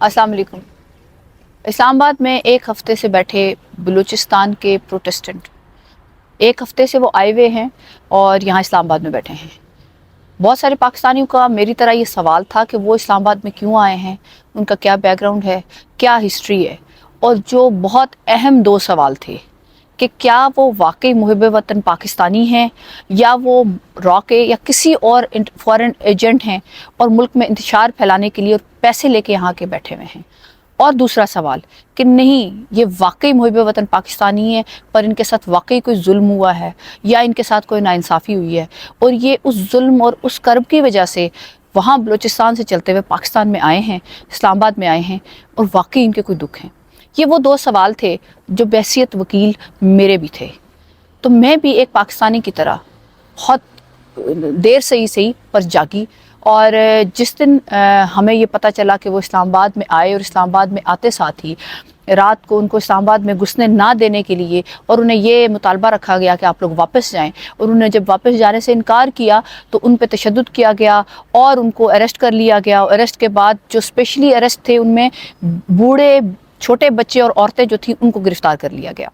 अस्सलाम वालेकुम। इस्लामाबाद में एक हफ़्ते से बैठे बलूचिस्तान के प्रोटेस्टेंट, एक हफ़्ते से वो आए हुए हैं और यहाँ इस्लामाबाद में बैठे हैं। बहुत सारे पाकिस्तानियों का मेरी तरह ये सवाल था कि वो इस्लामाबाद में क्यों आए हैं, उनका क्या बैकग्राउंड है, क्या हिस्ट्री है। और जो बहुत अहम दो सवाल थे कि क्या वो वाकई मुहिब वतन पाकिस्तानी हैं या वो रॉके या किसी और फॉरेन एजेंट हैं और मुल्क में इंतशार फैलाने के लिए और पैसे लेके यहाँ के बैठे हुए हैं। और दूसरा सवाल कि नहीं, ये वाकई मुहिब वतन पाकिस्तानी है पर इनके साथ वाकई कोई जुल्म हुआ है या इनके साथ कोई नाइंसाफ़ी हुई है और ये उस जुल्म और उस कर्ब की वजह से वहाँ बलूचिस्तान से चलते हुए पाकिस्तान में आए हैं, इस्लामाबाद में आए हैं और वाकई इनके कोई दुख हैं। ये वो दो सवाल थे जो बहसियत वकील मेरे भी थे। तो मैं भी एक पाकिस्तानी की तरह बहुत देर से ही सही पर जागी और जिस दिन हमें ये पता चला कि वो इस्लामाबाद में आए और इस्लामाबाद में आते साथ ही रात को उनको इस्लामाबाद में घुसने ना देने के लिए और उन्हें ये मुतालबा रखा गया कि आप लोग वापस जाएं, और उन्हें जब वापस जाने से इनकार किया तो उन पे तशद्दुद किया गया और उनको अरेस्ट कर लिया गया। अरेस्ट के बाद जो स्पेशली अरेस्ट थे उनमें बूढ़े, छोटे बच्चे और औरतें जो थी उनको गिरफ़्तार कर लिया गया।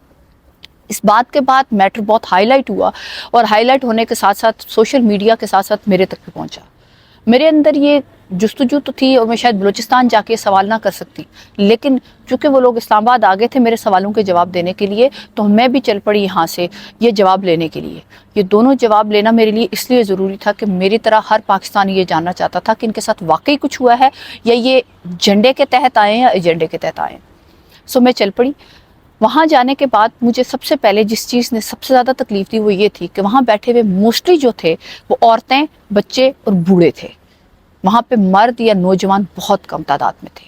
इस बात के बाद मैटर बहुत हाईलाइट हुआ और हाईलाइट होने के साथ साथ सोशल मीडिया के साथ साथ मेरे तक भी पहुंचा। मेरे अंदर ये जुस्तजू तो थी और मैं शायद बलूचिस्तान जाके सवाल ना कर सकती, लेकिन चूँकि वो लोग इस्लामाबाद आ गए थे मेरे सवालों के जवाब देने के लिए, तो मैं भी चल पड़ी यहाँ से ये जवाब लेने के लिए। ये दोनों जवाब लेना मेरे लिए इसलिए ज़रूरी था कि मेरी तरह हर पाकिस्तानी ये जानना चाहता था कि इनके साथ वाकई कुछ हुआ है या ये झंडे के तहत आए हैं या एजेंडे के तहत आए हैं। सो मैं चल पड़ी। वहाँ जाने के बाद मुझे सबसे पहले जिस चीज़ ने सबसे ज़्यादा तकलीफ़ दी वो ये थी कि वहाँ बैठे हुए मोस्टली जो थे वो औरतें, बच्चे और बूढ़े थे। वहाँ पे मर्द या नौजवान बहुत कम तादाद में थे।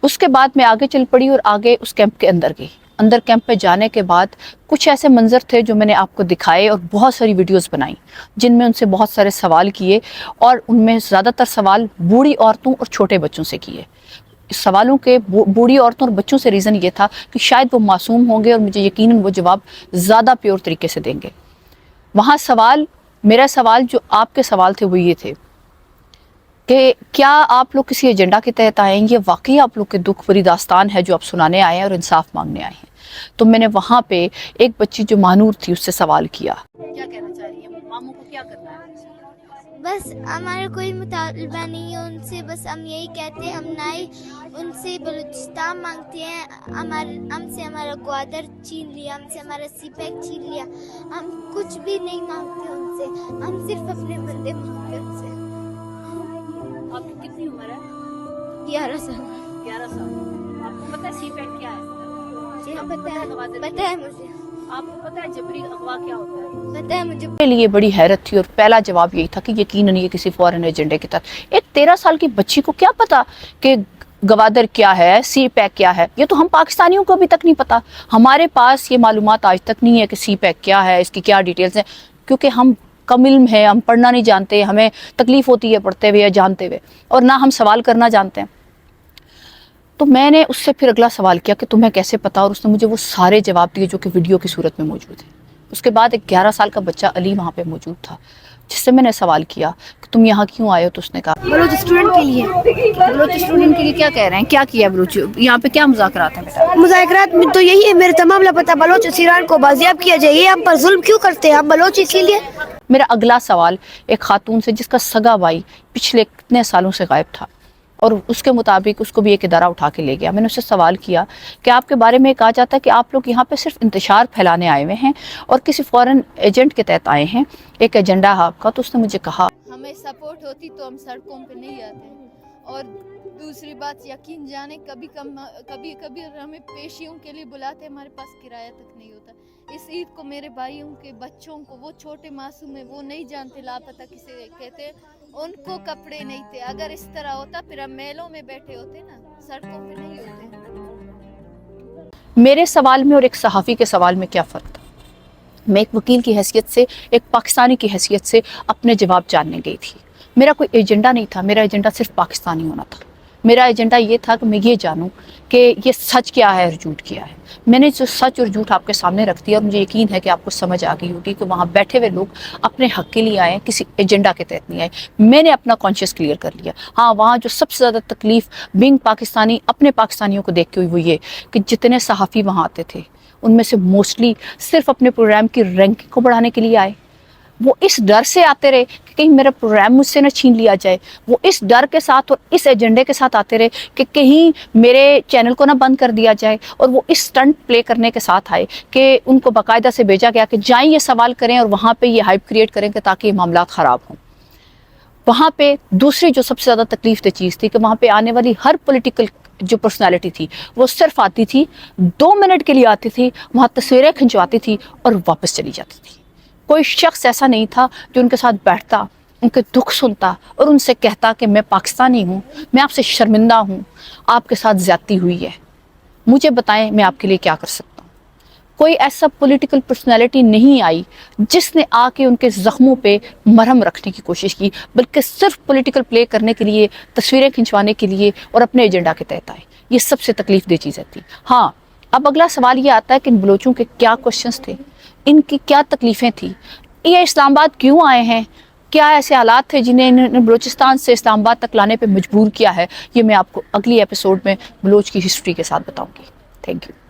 उसके बाद मैं आगे चल पड़ी और आगे उस कैंप के अंदर गई। अंदर कैंप में जाने के बाद कुछ ऐसे मंजर थे जो मैंने आपको दिखाए और बहुत सारी वीडियोस बनाई जिनमें उनसे बहुत सारे सवाल किए और उनमें ज़्यादातर सवाल बूढ़ी औरतों और छोटे बच्चों से किए। इस सवालों के बूढ़ी औरतों और बच्चों से रीज़न ये था कि शायद वो मासूम होंगे और मुझे यकीनन वो जवाब ज़्यादा प्योर तरीके से देंगे। वहाँ मेरा सवाल जो आपके सवाल थे वो ये थे कि क्या आप लोग किसी एजेंडा के तहत आए हैं, ये वाकई आप लोग के दुख भरी दास्तान है जो आप सुनाने आए हैं और इंसाफ मांगने आए हैं। तो मैंने वहाँ पे एक बच्ची जो मानूर थी उससे सवाल किया, क्या कहना चाह रही है, मामू को क्या करना है? बस हमारा कोई मुतालबा नहीं है उनसे, बस हम यही कहते हैं हम नाई उनसे बलूचिस्तान मांगते हैं। हमसे हमारा ग्वादर छीन लिया, हमसे हमारा सीपैक छीन लिया, हम कुछ भी नहीं मांगते उनसे, हम सिर्फ अपने बंदे मांगते उनसे। आपकी कितनी उम्र है? 11 साल। 11 साल। आपको पता है सीपैक क्या है? जी हाँ, पता है मुझे। आपको पता है जबरी अगवा क्या होता है? पता है मुझे। मेरे लिए बड़ी हैरत थी और पहला जवाब यही था कि यकीनन ये किसी फॉरेन एजेंडे के तहत। एक 13 साल की बच्ची को क्या पता कि गवादर क्या है, सी पैक क्या है? ये तो हम पाकिस्तानियों को अभी तक नहीं पता। हमारे पास ये मालूमात आज तक नहीं है कि सी पैक क्या है, इसकी क्या डिटेल्स हैं, क्योंकि हम कम इल्म है, हम पढ़ना नहीं जानते, हमें तकलीफ होती है पढ़ते हुए या जानते हुए, और ना हम सवाल करना जानते हैं। तो मैंने उससे फिर अगला सवाल किया कि तुम्हें कैसे पता, और उसने मुझे वो सारे जवाब दिए जो कि वीडियो की सूरत में मौजूद है। उसके बाद एक 11 साल का बच्चा अली वहाँ पे मौजूद था जिससे मैंने सवाल किया कि तुम यहाँ क्यों आए हो? तो उसने कहा बलोच स्टूडेंट के लिए। बलोच स्टूडेंट के लिए क्या कह रहे हैं, क्या किया बलोच, यहाँ पे क्या मुज़ाकरात हैं बेटा? मुज़ाकरात में तो यही है, मेरे तमाम लापता बलोच असीरान को बाजियाब किया जाए। ये हम पर जुल्म क्यों करते हैं? हम बलोच इसीलिए। मेरा अगला सवाल एक खातून से जिसका सगा भाई पिछले कितने सालों से गायब था और उसके मुताबिक उसको भी एक इदारा उठा के ले गया। मैंने उससे सवाल किया कि आपके बारे में कहा जाता है कि आप लोग यहाँ पे सिर्फ इंतशार फैलाने आए हुए हैं और किसी फॉरेन एजेंट के तहत आए हैं, एक एजेंडा है आपका। तो उसने मुझे कहा हमें सपोर्ट होती तो हम सड़कों पे नहीं आते। और दूसरी बात, यकीन जाने कभी कभी हमें पेशियों के लिए बुलाते, हमारे पास किराया तक नहीं होता। इस ईद को मेरे भाइयों के बच्चों को, वो छोटे मासूम है, वो नहीं जानते लापता किसे कहते हैं, उनको कपड़े नहीं थे। अगर इस तरह होता फिर हम मेलों में बैठे होते ना, सड़कों पे नहीं होते। मेरे सवाल में और एक सहाफ़ी के सवाल में क्या फ़र्क था? मैं एक वकील की हैसियत से, एक पाकिस्तानी की हैसियत से अपने जवाब जानने गई थी। मेरा कोई एजेंडा नहीं था, मेरा एजेंडा सिर्फ पाकिस्तानी होना था। میرا ایجنڈا یہ تھا کہ میں یہ جانوں کہ یہ سچ کیا ہے اور جھوٹ کیا ہے. میں نے جو سچ اور جھوٹ آپ کے سامنے رکھ دیا اور مجھے یقین ہے کہ آپ کو سمجھ آ گئی ہوگی کہ وہاں بیٹھے ہوئے لوگ اپنے حق کے لیے آئے, کسی ایجنڈا کے تحت نہیں آئے. میں نے اپنا کانشیس کلیئر کر لیا. ہاں, وہاں جو سب سے زیادہ تکلیف بینگ پاکستانی اپنے پاکستانیوں کو دیکھ کے ہوئی وہ یہ کہ جتنے صحافی وہاں آتے تھے ان میں سے موسٹلی صرف اپنے پروگرام کی رینکنگ کو بڑھانے کے لیے آئے. وہ اس ڈر سے آتے رہے کہ کہیں میرا پروگرام مجھ سے نہ چھین لیا جائے. وہ اس ڈر کے ساتھ اور اس ایجنڈے کے ساتھ آتے رہے کہ کہیں میرے چینل کو نہ بند کر دیا جائے. اور وہ اس اسٹنٹ پلے کرنے کے ساتھ آئے کہ ان کو باقاعدہ سے بھیجا گیا کہ جائیں یہ سوال کریں اور وہاں پہ یہ ہائپ کریٹ کریں کہ تاکہ یہ معاملات خراب ہوں. وہاں پہ دوسری جو سب سے زیادہ تکلیف دہ چیز تھی کہ وہاں پہ آنے والی ہر پولیٹیکل جو پرسنالٹی تھی وہ صرف آتی تھی 2 منٹ کے لیے آتی تھی, وہاں تصویریں کھنچواتی تھی اور واپس چلی جاتی تھی. کوئی شخص ایسا نہیں تھا جو ان کے ساتھ بیٹھتا, ان کے دکھ سنتا اور ان سے کہتا کہ میں پاکستانی ہوں, میں آپ سے شرمندہ ہوں, آپ کے ساتھ زیادتی ہوئی ہے, مجھے بتائیں میں آپ کے لیے کیا کر سکتا ہوں. کوئی ایسا پولیٹیکل پرسنالٹی نہیں آئی جس نے آ کے ان کے زخموں پہ مرہم رکھنے کی کوشش کی, بلکہ صرف پولیٹیکل پلے کرنے کے لیے, تصویریں کھنچوانے کے لیے اور اپنے ایجنڈا کے تحت آئے. یہ سب سے تکلیف دہ چیزیں تھی. ہاں, اب اگلا سوال یہ آتا ہے کہ ان بلوچوں کے کیا کوشچنس تھے, ان کی کیا تکلیفیں تھیں, یہ اسلام آباد کیوں آئے ہیں, کیا ایسے حالات تھے جنہیں انہوں بلوچستان سے اسلام آباد تک لانے پہ مجبور کیا ہے. یہ میں آپ کو اگلی ایپیسوڈ میں بلوچ کی ہسٹری کے ساتھ بتاؤں گی. Thank you.